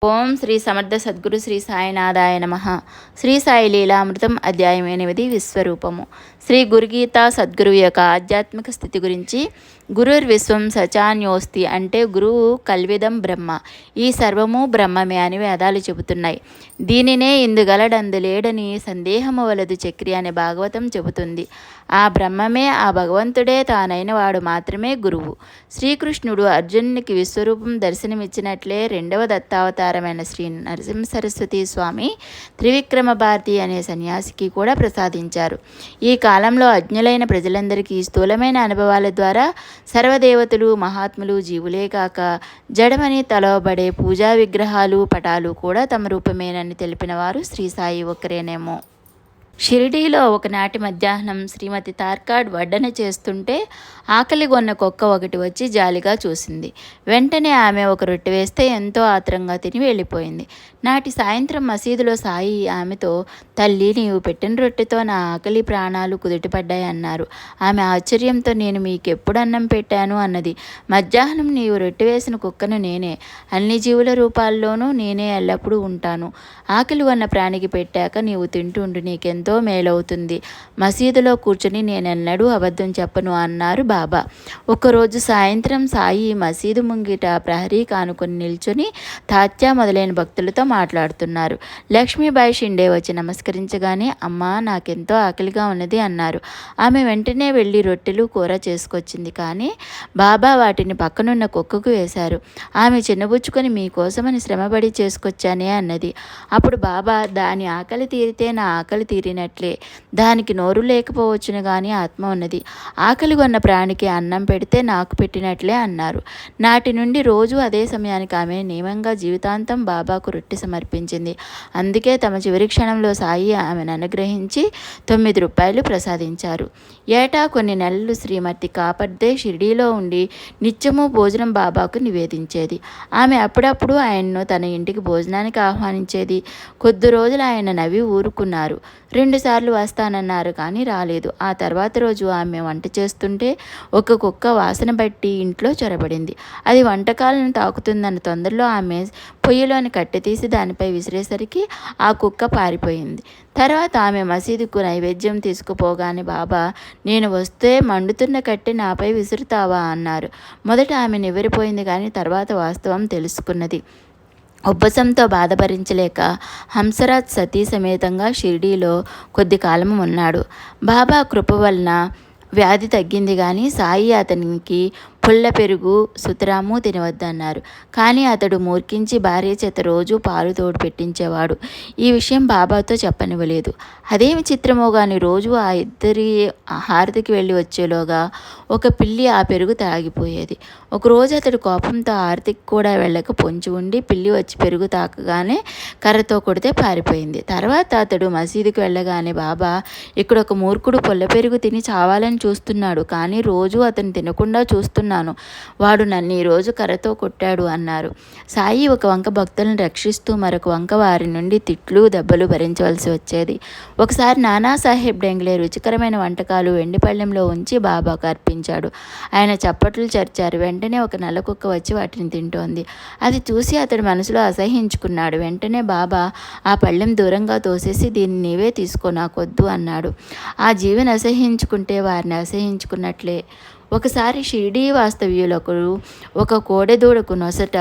ఓం శ్రీ సమర్థ సద్గురు శ్రీ సాయినాథాయ నమః. శ్రీ సాయి లీలామృతం అధ్యాయం 8 విశ్వరూపము. శ్రీ గురుగీత సద్గురువు యొక్క ఆధ్యాత్మిక స్థితి గురించి. గురుర్విశ్వం సచాన్యోస్తి అంటే గురువు కల్విదం బ్రహ్మ, ఈ సర్వము బ్రహ్మమే అని వేదాలు చెబుతున్నాయి. దీనినే ఇందుగలడందు లేడని సందేహము వలదు చక్రి అనే భాగవతం చెబుతుంది. ఆ బ్రహ్మమే, ఆ భగవంతుడే తానైన వాడు మాత్రమే గురువు. శ్రీకృష్ణుడు అర్జునునికి విశ్వరూపం దర్శనమిచ్చినట్లే రెండవ దత్తావతారమైన శ్రీ నరసింహ సరస్వతి స్వామి త్రివిక్రమ భారతి అనే సన్యాసికి కూడా ప్రసాదించారు. ఈ కాలంలో అజ్ఞులైన ప్రజలందరికీ స్థూలమైన అనుభవాల ద్వారా సర్వదేవతలు మహాత్ములు జీవులే కాక జడమని తలవబడే పూజా విగ్రహాలు పటాలు కూడా తమ రూపమేనని తెలిపిన వారు శ్రీ సాయి ఒక్కరేనేమో. షిరిడీలో ఒకనాటి మధ్యాహ్నం శ్రీమతి తార్కాడ్ వడ్డన చేస్తుంటే ఆకలిగొన్న కుక్క ఒకటి వచ్చి జాలిగా చూసింది. వెంటనే ఆమె ఒక రొట్టె వేస్తే ఎంతో ఆత్రంగా తిని వెళ్ళిపోయింది. నాటి సాయంత్రం మసీదులో సాయి ఆమెతో, తల్లి, నీవు పెట్టిన రొట్టెతో నా ఆకలి ప్రాణాలు కుదుటపడ్డాయి అన్నారు. ఆమె ఆశ్చర్యంతో, నేను మీకెప్పుడు అన్నం పెట్టాను అన్నది. మధ్యాహ్నం నీవు రొట్టె వేసిన కుక్కను నేనే. అన్ని జీవుల రూపాల్లోనూ నేనే ఎల్లప్పుడూ ఉంటాను. ఆకలి ఉన్న ప్రాణికి పెట్టాక నీవు తింటుండు, నీకెంతో మేలవుతుంది. మసీదులో కూర్చుని నేనెన్నడూ అబద్ధం చెప్పను అన్నారు బాబా. ఒకరోజు సాయంత్రం సాయి మసీదు ముంగిట ప్రహరీ కానుకొని నిల్చొని తాత్యా మొదలైన భక్తులతో మాట్లాడుతున్నారు. లక్ష్మీబాయి షిండే వచ్చి నమస్కరించగానే, అమ్మా, నాకెంతో ఆకలిగా ఉన్నది అన్నారు. ఆమె వెంటనే వెళ్ళి రొట్టెలు కూర చేసుకొచ్చింది. కానీ బాబా వాటిని పక్కనున్న కుక్కకు వేశారు. ఆమె చిన్నబుచ్చుకొని, మీకోసమని శ్రమపడి చేసుకొచ్చానే అన్నది. అప్పుడు బాబా, దాని ఆకలి తీరితే నా ఆకలి తీరినట్లే. దానికి నోరు లేకపోవచ్చును కానీ ఆత్మ ఉన్నది. ఆకలి కొన్న ప్రాణికి అన్నం పెడితే నాకు పెట్టినట్లే అన్నారు. నాటి నుండి రోజు అదే సమయానికి ఆమె నియమంగా జీవితాంతం బాబాకు రొట్టె సమర్పించింది. అందుకే తమ చివరి క్షణంలో సాయి ఆమెను అనుగ్రహించి 9 రూపాయలు ప్రసాదించారు. ఏటా కొన్ని నెలలు శ్రీమతి కాపర్దే షిరిడీలో ఉండి నిత్యము భోజనం బాబాకు నివేదించేది. ఆమె అప్పుడప్పుడు ఆయన్ను తన ఇంటికి భోజనానికి ఆహ్వానించేది. కొద్ది రోజులు ఆయన నవ్వి ఊరుకున్నారు. 2 సార్లు వస్తానన్నారు కానీ రాలేదు. ఆ తర్వాత రోజు ఆమె వంట చేస్తుంటే ఒక కుక్క వాసన బట్టి ఇంట్లో చొరబడింది. అది వంటకాలను తాకుతుందన్న తొందరలో ఆమె పొయ్యిలోని కట్టె తీసి దానిపై విసిరేసరికి ఆ కుక్క పారిపోయింది. తర్వాత ఆమె మసీదుకు నైవేద్యం తీసుకుపోగానే బాబా, నేను వస్తే మండుతున్న కట్టె నాపై విసురుతావా అన్నారు. మొదట ఆమె నివ్వెరపోయింది కానీ తర్వాత వాస్తవం తెలుసుకున్నది. ఉబ్బసంతో బాధపరించలేక హంసరాజ్ సతీ సమేతంగా షిరిడీలో కొద్ది కాలము ఉన్నాడు. బాబా కృప వలన వ్యాధి తగ్గింది కానీ సాయి అతనికి పుల్ల పెరుగు సుతరాము తినవద్దన్నారు. కానీ అతడు మూర్ఖించి భార్య చేత రోజు పాలు తోడు పెట్టించేవాడు. ఈ విషయం బాబాతో చెప్పనివ్వలేదు. అదేమి చిత్రమో కానీ రోజు ఆ ఇద్దరి హారతికి వెళ్ళి వచ్చేలోగా ఒక పిల్లి ఆ పెరుగు తాగిపోయేది. ఒకరోజు అతడు కోపంతో హారతికి కూడా వెళ్ళక పొంచి ఉండి పిల్లి వచ్చి పెరుగు తాకగానే కర్రతో కొడితే పారిపోయింది. తర్వాత అతడు మసీదుకి వెళ్ళగానే, బాబా, ఇక్కడ ఒక మూర్ఖుడు పుల్ల పెరుగు తిని చావాలని చూస్తున్నాడు, కానీ రోజు అతను తినకుండా చూస్తున్నాను. వాడు నన్ను ఈరోజు కర్రతో కొట్టాడు అన్నారు. సాయి ఒక వంక భక్తులను రక్షిస్తూ మరొక వంక వారి నుండి తిట్లు దెబ్బలు భరించవలసి వచ్చేది. ఒకసారి నానాసాహెబ్ డెంగ్లే రుచికరమైన వంటకాలు వెండి పళ్ళెంలో ఉంచి బాబాకు అర్పించాడు. ఆయన చప్పట్లు చరిచారు. వెంటనే ఒక నల్ల కుక్క వచ్చి వాటిని తింటోంది. అది చూసి అతడు మనసులో అసహ్యించుకున్నాడు. వెంటనే బాబా ఆ పళ్ళెం దూరంగా తోసేసి, దీన్ని నీవే తీసుకో, నాకొద్దు అన్నాడు. ఆ జీవిని అసహ్యించుకుంటే వారిని అసహ్యించుకున్నట్లే. ఒకసారి షిరిడీ వాస్తవ్యులకు ఒక కోడెదూడకు నొసట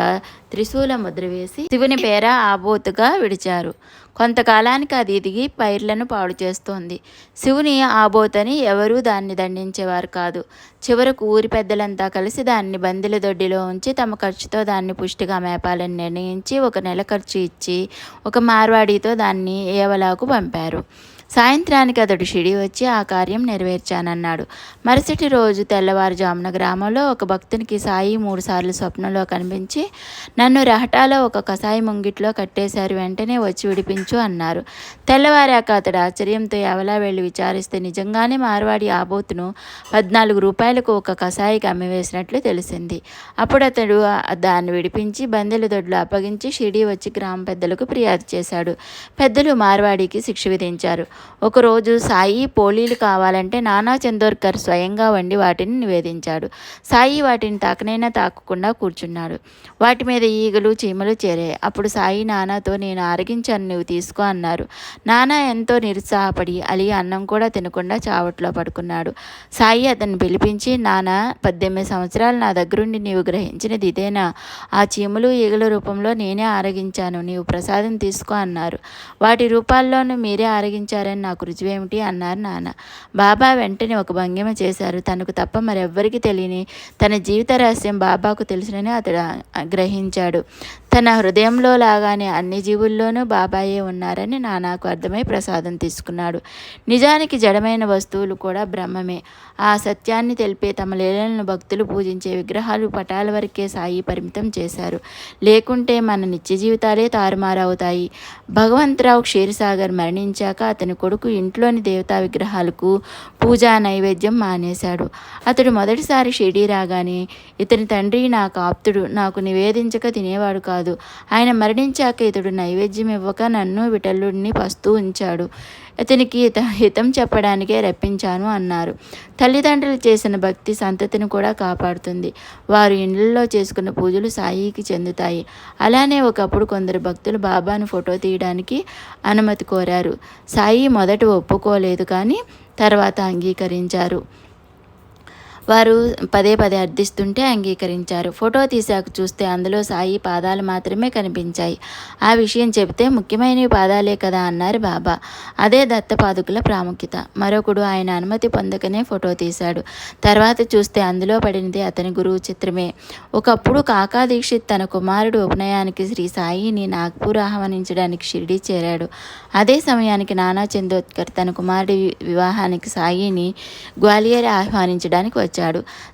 త్రిశూల ముద్ర వేసి శివుని పేర ఆబోతుగా విడిచారు. కొంతకాలానికి అది ఎదిగి పైర్లను పాడు చేస్తోంది. శివుని ఆబోతని ఎవరూ దాన్ని దండించేవారు కాదు. చివరకు ఊరి పెద్దలంతా కలిసి దాన్ని బందిల దొడ్డిలో ఉంచి తమ ఖర్చుతో దాన్ని పుష్టిగా మేపాలని నిర్ణయించి 1 నెల ఖర్చు ఇచ్చి ఒక మార్వాడితో దాన్ని ఏవలాకు పంపారు. సాయంత్రానికి అతడు షిరిడీ వచ్చి ఆ కార్యం నెరవేర్చానన్నాడు. మరుసటి రోజు తెల్లవారుజామున గ్రామంలో ఒక భక్తునికి సాయి 3 సార్లు స్వప్నంలో కనిపించి, నన్ను రహటాలో ఒక కసాయి ముంగిట్లో కట్టేశారు, వెంటనే వచ్చి విడిపించు అన్నారు. తెల్లవారాక అతడు ఆశ్చర్యంతో ఎవలా వెళ్ళి విచారిస్తే నిజంగానే మార్వాడి ఆబోతును 14 రూపాయలకు ఒక కసాయికి అమ్మివేసినట్లు తెలిసింది. అప్పుడు అతడు దాన్ని విడిపించి బందెల దొడ్లో అప్పగించి షిరిడీ వచ్చి గ్రామ పెద్దలకు ఫిర్యాదు చేశాడు. పెద్దలు మార్వాడికి శిక్ష విధించారు. ఒకరోజు సాయి పోలీలు కావాలంటే నానా చందోర్కర్ స్వయంగా వండి వాటిని నివేదించాడు. సాయి వాటిని తాకనైనా తాకకుండా కూర్చున్నాడు. వాటి మీద ఈగలు చీమలు చేరాయి. అప్పుడు సాయి నానాతో, నేను ఆరగించాను, నువ్వు తీసుకో అన్నారు. నానా ఎంతో నిరుత్సాహపడి అలిగి అన్నం కూడా తినకుండా చావట్లో పడుకున్నాడు. సాయి అతన్ని పిలిపించి, నానా, 18 సంవత్సరాలు నా దగ్గరుండి నీవు గ్రహించినది ఇదేనా? ఆ చీమలు ఈగల రూపంలో నేనే ఆరగించాను, నీవు ప్రసాదం తీసుకో అన్నారు. వాటి రూపాల్లోనూ మీరే ఆరగించారని నాకు రుజువేమిటి అన్నారు నాన్న. బాబా వెంటనే ఒక భంగిమ చేశారు. తనకు తప్ప మరెవ్వరికి తెలియని తన జీవిత రహస్యం బాబాకు తెలుసునని అతడు గ్రహించాడు. తన హృదయంలో లాగానే అన్ని జీవుల్లోనూ బాబాయే ఉన్నారని నానాకు అర్థమై ప్రసాదం తీసుకున్నాడు. నిజానికి జడమైన వస్తువులు కూడా బ్రహ్మమే. ఆ సత్యాన్ని తెలిపే తమ లీలలను భక్తులు పూజించే విగ్రహాలు, పటాల వరకే సాయి పరిమితం చేశారు. లేకుంటే మన నిత్య జీవితాలే తారుమారవుతాయి. భగవంతరావు క్షీరసాగర్ మరణించాక అతని కొడుకు ఇంట్లోని దేవతా విగ్రహాలకు పూజా నైవేద్యం మానేశాడు. అతడు మొదటిసారి షిరిడీ రాగానే, ఇతని తండ్రి నాకు ఆప్తుడు, నాకు నివేదించక తినేవాడు కాదు. ఆయన మరణించాక ఇతడు నైవేద్యం ఇవ్వక నన్ను విఠలుడిని పస్తూ ఉంచాడు. ఇతనికి హితం చెప్పడానికే రప్పించాను అన్నారు. తల్లిదండ్రులు చేసిన భక్తి సంతతిని కూడా కాపాడుతుంది. వారు ఇళ్లలో చేసుకున్న పూజలు సాయికి చెందుతాయి. అలానే ఒకప్పుడు కొందరు భక్తులు బాబాను ఫోటో తీయడానికి అనుమతి కోరారు. సాయి మొదట ఒప్పుకోలేదు, కానీ తర్వాత అంగీకరించారు. వారు పదే పదే అర్థిస్తుంటే అంగీకరించారు. ఫోటో తీశాక చూస్తే అందులో సాయి పాదాలు మాత్రమే కనిపించాయి. ఆ విషయం చెబితే, ముఖ్యమైనవి పాదాలే కదా అన్నారు బాబా. అదే దత్తపాదుకుల ప్రాముఖ్యత. మరొకడు ఆయన అనుమతి పొందకనే ఫోటో తీశాడు. తర్వాత చూస్తే అందులో పడినది అతని గురువు చిత్రమే. ఒకప్పుడు కాకా దీక్షిత్ తన కుమారుడు ఉపనయానికి శ్రీ సాయిని నాగ్పూర్ ఆహ్వానించడానికి షిరిడీ చేరాడు. అదే సమయానికి నానా చందోర్కర్ తన కుమారుడి వివాహానికి సాయిని గ్వాలియర్ ఆహ్వానించడానికి వచ్చాడు.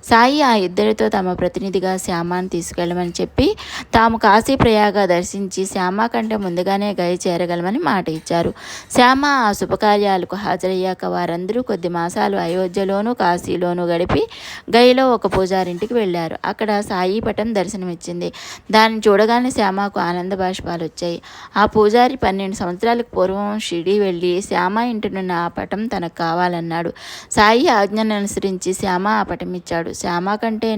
సాయి ఆ ఇద్దరితో తమ ప్రతినిధిగా శ్యామాను తీసుకెళ్లమని చెప్పి, తాము కాశీ ప్రయాగ దర్శించి శ్యామ కంటే ముందుగానే గయ చేరగలమని మాట ఇచ్చారు. శ్యామ ఆ శుభకార్యాలకు హాజరయ్యాక వారందరూ కొద్ది మాసాలు అయోధ్యలోనూ కాశీలోనూ గడిపి గయలో ఒక పూజారింటికి వెళ్ళారు. అక్కడ సాయి పటం దర్శనమిచ్చింది. దాన్ని చూడగానే శ్యామకు ఆనంద బాష్పాలు వచ్చాయి. ఆ పూజారి 12 సంవత్సరాలకు పూర్వం షిరిడీ వెళ్ళి శ్యామ ఇంటినున్న ఆ పటం తనకు కావాలన్నాడు. సాయి ఆజ్ఞను అనుసరించి శ్యామ ఆ పటం ఇచ్చాడు. శ్యామ కంటే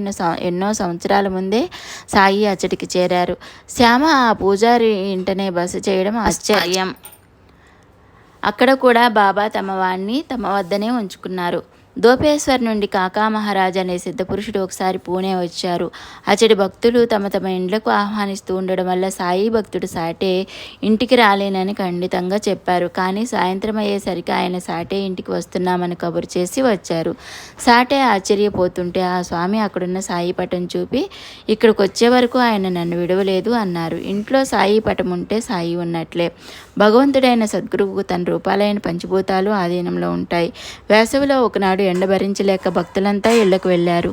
ఎన్నో సంవత్సరాల ముందే సాయి అచ్చటికి చేరారు. శ్యామ ఆ పూజారి ఇంటనే బస చేయడం ఆశ్చర్యం. అక్కడ కూడా బాబా తమ వాణ్ణి తమ వద్దనే ఉంచుకున్నారు. దోపేశ్వర్ నుండి కాకా మహారాజ్ అనే సిద్ధపురుషుడు ఒకసారి పూణే వచ్చారు. అచ్చడి భక్తులు తమ తమ ఇండ్లకు ఆహ్వానిస్తూ ఉండడం వల్ల సాయి భక్తుడు సాటే ఇంటికి రాలేనని ఖండితంగా చెప్పారు. కానీ సాయంత్రం అయ్యేసరికి ఆయన సాటే ఇంటికి వస్తున్నామని కబురు చేసి వచ్చారు. సాటే ఆశ్చర్యపోతుంటే ఆ స్వామి అక్కడున్న సాయి పటం చూపి, ఇక్కడికి వచ్చే వరకు ఆయన నన్ను విడవలేదు అన్నారు. ఇంట్లో సాయి పటం ఉంటే సాయి ఉన్నట్లే. భగవంతుడైన సద్గురువుకు తన రూపాలైన పంచభూతాలు ఆధీనంలో ఉంటాయి. వేసవిలో ఒకనాడు ఎండ భరించలేక భక్తులంతా ఇళ్లకు వెళ్ళారు.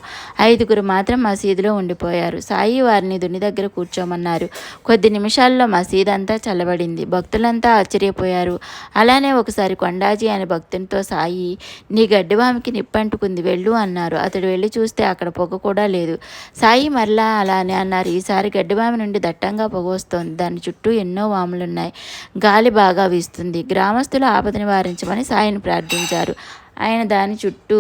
5గురు మాత్రం మసీదులో ఉండిపోయారు. సాయి వారిని దుని దగ్గర కూర్చోమన్నారు. కొద్ది నిమిషాల్లో మసీద్ అంతా చల్లబడింది. భక్తులంతా ఆశ్చర్యపోయారు. అలానే ఒకసారి కొండాజీ అనే భక్తునితో సాయి, నీ గడ్డివామికి నిప్పంటుకుంది, వెళ్ళు అన్నారు. అతడు వెళ్ళి చూస్తే అక్కడ పొగ కూడా లేదు. సాయి మరలా అలానే అన్నారు. ఈసారి గడ్డివామి నుండి దట్టంగా పొగ వస్తోంది. దాని చుట్టూ ఎన్నో వాములున్నాయి. గాలి బాగా వీస్తుంది. గ్రామస్తులు ఆపద నివారించమని సాయిని ప్రార్థించారు. ఆయన దాని చుట్టూ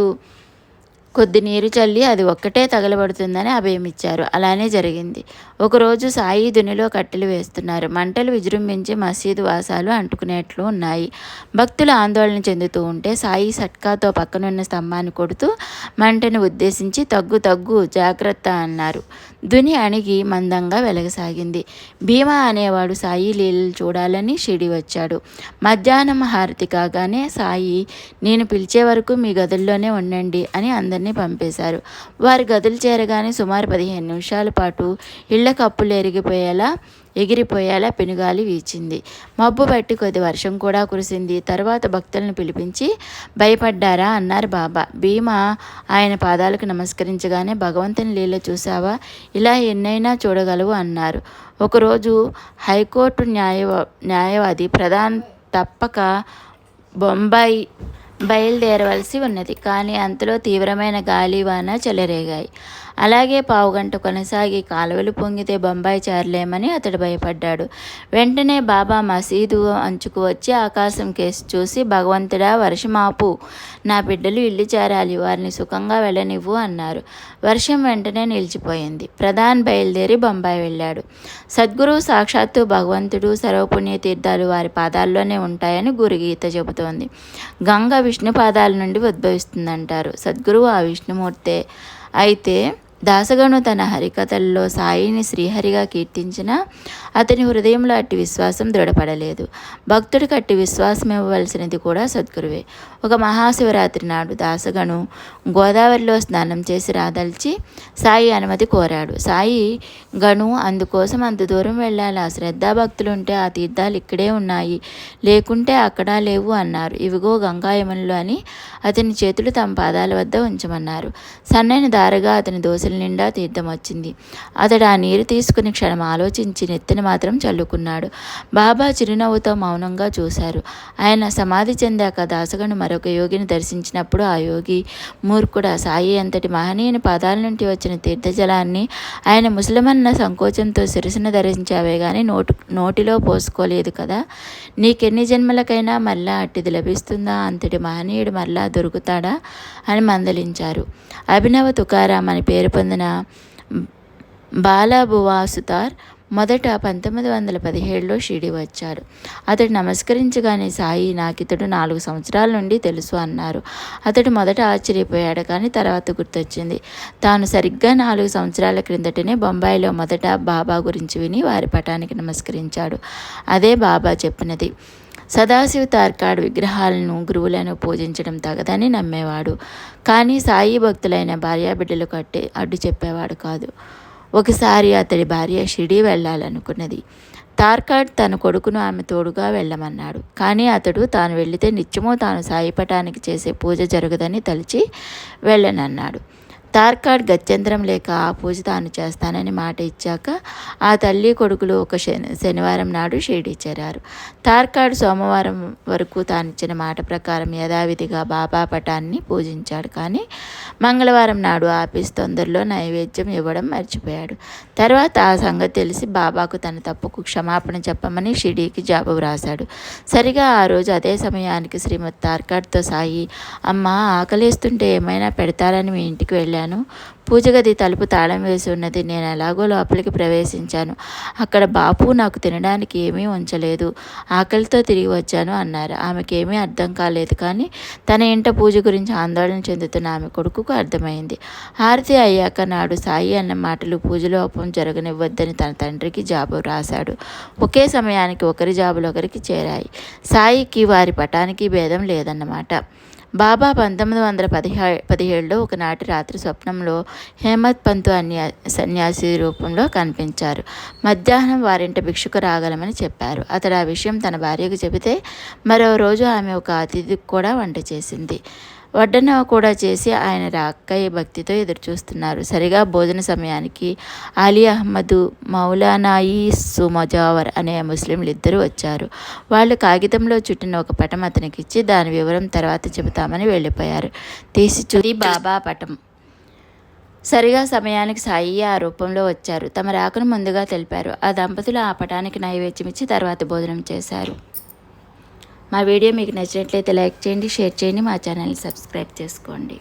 కొద్ది నీరు చల్లి అది ఒక్కటే తగలబడుతుందని అభయమిచ్చారు. అలానే జరిగింది. ఒకరోజు సాయి దునిలో కట్టెలు వేస్తున్నారు. మంటలు విజృంభించి మసీదు వాసాలు అంటుకునేట్లు ఉన్నాయి. భక్తులు ఆందోళన చెందుతూ ఉంటే సాయి సట్కాతో పక్కనున్న స్తంభాన్ని కొడుతూ మంటను ఉద్దేశించి, తగ్గు తగ్గు, జాగ్రత్త అన్నారు. దుని అణిగి మందంగా వెలగసాగింది. భీమా అనేవాడు సాయి లీలలు చూడాలని షిరిడి వచ్చాడు. మధ్యాహ్నం హారతి కాగానే సాయి, నేను పిలిచే వరకు మీ గదుల్లోనే ఉండండి అని అందరినీ పంపేశారు. వారి గదులు చేరగానే సుమారు 15 నిమిషాల పాటు ఇళ్ల కప్పులు ఎగిరిపోయేలా పెనుగాలి వీచింది. మబ్బు పట్టి కొద్ది వర్షం కూడా కురిసింది. తర్వాత భక్తులను పిలిపించి, భయపడ్డారా అన్నారు బాబా. భీమా ఆయన పాదాలకు నమస్కరించగానే, భగవంతుని లీల చూసావా, ఇలా ఎన్నైనా చూడగలవు అన్నారు. ఒకరోజు హైకోర్టు న్యాయవాది ప్రధాన్ తప్పక బొంబాయి బయలుదేరవలసి ఉన్నది. కానీ అంతలో తీవ్రమైన గాలి వాన చెలరేగాయి. అలాగే పావుగంట కొనసాగి కాలువలు పొంగితే బొంబాయి చేరలేమని అతడు భయపడ్డాడు. వెంటనే బాబా మసీదు అంచుకు వచ్చి ఆకాశం కేసి చూసి, భగవంతుడా, వర్షమాపు, నా బిడ్డలు ఇల్లు చేరాలి, వారిని సుఖంగా వెళ్ళనివ్వు అన్నారు. వర్షం వెంటనే నిలిచిపోయింది. ప్రధాన్ బయలుదేరి బొంబాయి వెళ్ళాడు. సద్గురువు సాక్షాత్తు భగవంతుడు, సర్వపుణ్య తీర్థాలు వారి పాదాల్లోనే ఉంటాయని గురుగీత చెబుతోంది. గంగ విష్ణు పాదాల నుండి ఉద్భవిస్తుందంటారు. సద్గురువు ఆ విష్ణుమూర్తే. అయితే దాసగను తన హరికథల్లో సాయిని శ్రీహరిగా కీర్తించినా అతని హృదయంలో అట్టి విశ్వాసం దృఢపడలేదు. భక్తుడికి అట్టి విశ్వాసం ఇవ్వవలసినది కూడా సద్గురువే. ఒక మహాశివరాత్రి నాడు దాసగను గోదావరిలో స్నానం చేసి రాదల్చి సాయి అనుమతి కోరాడు. సాయి గను అందుకోసం అంత దూరం వెళ్ళాలా? శ్రద్ధాభక్తులుంటే ఆ తీర్థాలు ఇక్కడే ఉన్నాయి, లేకుంటే అక్కడా లేవు అన్నారు. ఇవిగో గంగాయమునులు అని అతని చేతులు తమ పాదాల వద్ద ఉంచమన్నారు. సన్నైన దారగా అతని దోశల నిండా తీర్థం వచ్చింది. అతడు ఆ నీరు తీసుకుని క్షణం ఆలోచించి నెత్తిన మాత్రం చల్లుకున్నాడు. బాబా చిరునవ్వుతో మౌనంగా చూశారు. ఆయన సమాధి చెందాక దాసగను మరొక యోగిని దర్శించినప్పుడు ఆ యోగి, మూర్ఖుడా, సాయి అంతటి మహనీయుని పాదాల నుండి వచ్చిన తీర్థజలాన్ని ఆయన ముసలమన్న సంకోచంతో శిరసును ధరించావే గాని నోటిలో పోసుకోలేదు కదా, నీకెన్ని జన్మలకైనా మళ్ళా అట్టిది లభిస్తుందా? అంతటి మహనీయుడు మళ్ళా దొరుకుతాడా అని మందలించారు. అభినవ తుకారాం అని పేరు పొందిన బాలాబువా సుతార్ మొదట 1917లో షిరిడి వచ్చాడు. అతడు నమస్కరించగానే, సాయి, నాకితడు 4 సంవత్సరాల నుండి తెలుసు అన్నారు. అతడు మొదట ఆశ్చర్యపోయాడు, కానీ తర్వాత గుర్తొచ్చింది. తాను సరిగ్గా 4 సంవత్సరాల క్రిందటనే బొంబాయిలో మొదట బాబా గురించి విని వారి పటానికి నమస్కరించాడు. అదే బాబా చెప్పినది. సదాశివ తార్కాడ్ విగ్రహాలను, గురువులను పూజించడం తగదని నమ్మేవాడు. కానీ సాయి భక్తులైన భార్యాబిడ్డలకు అడ్డు చెప్పేవాడు కాదు. ఒకసారి అతడి భార్య షిరిడి వెళ్ళాలనుకున్నది. తార్కాడ్ తన కొడుకును ఆమె తోడుగా వెళ్ళమన్నాడు. కానీ అతడు తాను వెళితే నిత్యమూ తాను సాయి పటానికి చేసే పూజ జరగదని తలిచి వెళ్ళనన్నాడు. తార్కాడ్ గత్యంతరం లేక ఆ పూజ తాను చేస్తానని మాట ఇచ్చాక ఆ తల్లి కొడుకులు ఒక శనివారం నాడు షిరిడి చేరారు. తార్కాడ్ సోమవారం వరకు తానిచ్చిన మాట ప్రకారం యథావిధిగా బాబా పటాన్ని పూజించాడు. కానీ మంగళవారం నాడు ఆఫీస్ తొందరలో నైవేద్యం ఇవ్వడం మర్చిపోయాడు. తర్వాత ఆ సంగతి తెలిసి బాబాకు తన తప్పుకు క్షమాపణ చెప్పమని షిరిడీకి జాబు వ్రాశాడు. సరిగా ఆ రోజు అదే సమయానికి శ్రీమతి తార్కాడ్తో సాయి, అమ్మా, ఆకలిస్తుంటే ఏమైనా పెడతారని మీ ఇంటికి వెళ్ళాను. పూజగది తలుపు తాళం వేసి ఉన్నది. నేను ఎలాగో లోపలికి ప్రవేశించాను. అక్కడ బాపు నాకు తినడానికి ఏమీ ఉంచలేదు. ఆకలితో తిరిగి వచ్చాను అన్నారు. ఆమెకేమీ అర్థం కాలేదు. కానీ తన ఇంట పూజ గురించి ఆందోళన చెందుతున్న ఆమె కొడుకుకు అర్థమైంది. హారతి అయ్యాక నాడు సాయి అన్న మాటలు పూజలోపం జరగనివ్వద్దని తన తండ్రికి జాబు రాశాడు. ఒకే సమయానికి ఒకరి జాబులు ఒకరికి చేరాయి. సాయికి వారి పటానికి భేదం లేదన్నమాట. బాబా 1917లో ఒకనాటి రాత్రి స్వప్నంలో హేమత్ పంతు సన్యాసి రూపంలో కనిపించారు. మధ్యాహ్నం వారింట భిక్షకు రాగలమని చెప్పారు. అతడు ఆ విషయం తన భార్యకు చెబితే మరో రోజు ఆమె ఒక అతిథికి కూడా వంట చేసింది. వడ్డన కూడా చేసి ఆయన రాకై భక్తితో ఎదురుచూస్తున్నారు. సరిగా భోజన సమయానికి అలీ అహ్మద్, మౌలానాయి సుమజావర్ అనే ముస్లింలు ఇద్దరు వచ్చారు. వాళ్ళు కాగితంలో చుట్టిన ఒక పటం అతనికిచ్చి దాని వివరం తర్వాత చెబుతామని వెళ్ళిపోయారు. తీసి చూసి బాబా పటం. సరిగా సమయానికి సాయి ఆ రూపంలో వచ్చారు. తమ రాకను ముందుగా తెలిపారు. ఆ దంపతులు ఆ పటానికి నైవేద్యం ఇచ్చి తర్వాత భోజనం చేశారు. మా వీడియో మీకు నచ్చినట్లయితే లైక్ చేయండి, షేర్ చేయండి, మా ఛానల్ని సబ్స్క్రైబ్ చేసుకోండి.